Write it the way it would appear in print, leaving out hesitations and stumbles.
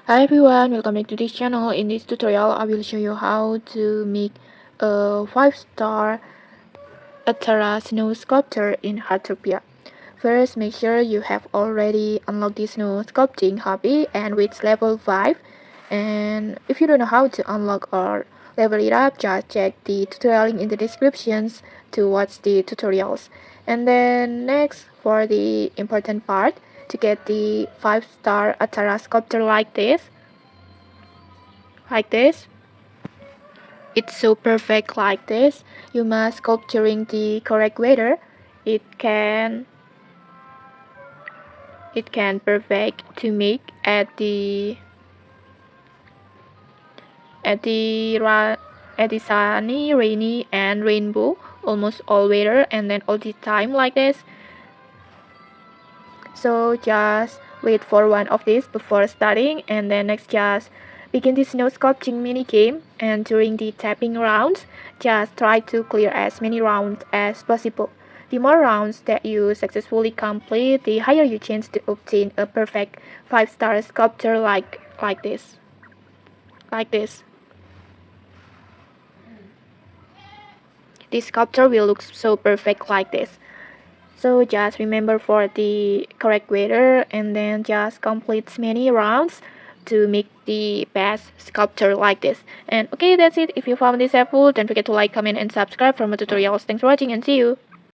Hi everyone, welcome back to this channel. In this tutorial, I will show you how to make a 5-star Atara Snow Sculpture in Heartopia. First, make sure you have already unlocked this snow sculpting hobby and reach level 5. And if you don't know how to unlock or level it up, just check the tutorial link in the descriptions to watch the tutorials. And then next, for the important part, to get the 5-star Atara Sculpture like this, it's so perfect like this, you must sculpturing the correct weather. It can perfect to make at the sunny, rainy and rainbow almost all weather and then all the time like this. So just wait for one of these before starting, and then next just begin the snow sculpting mini game, and during the tapping rounds just try to clear as many rounds as possible. The more rounds that you successfully complete, the higher your chance to obtain a perfect 5-star sculpture like this. This sculpture will look so perfect like this. So just remember for the correct weather and then just complete many rounds to make the best sculpture like this. And okay, that's it. If you found this helpful, don't forget to like, comment and subscribe for more tutorials. Thanks for watching and see you.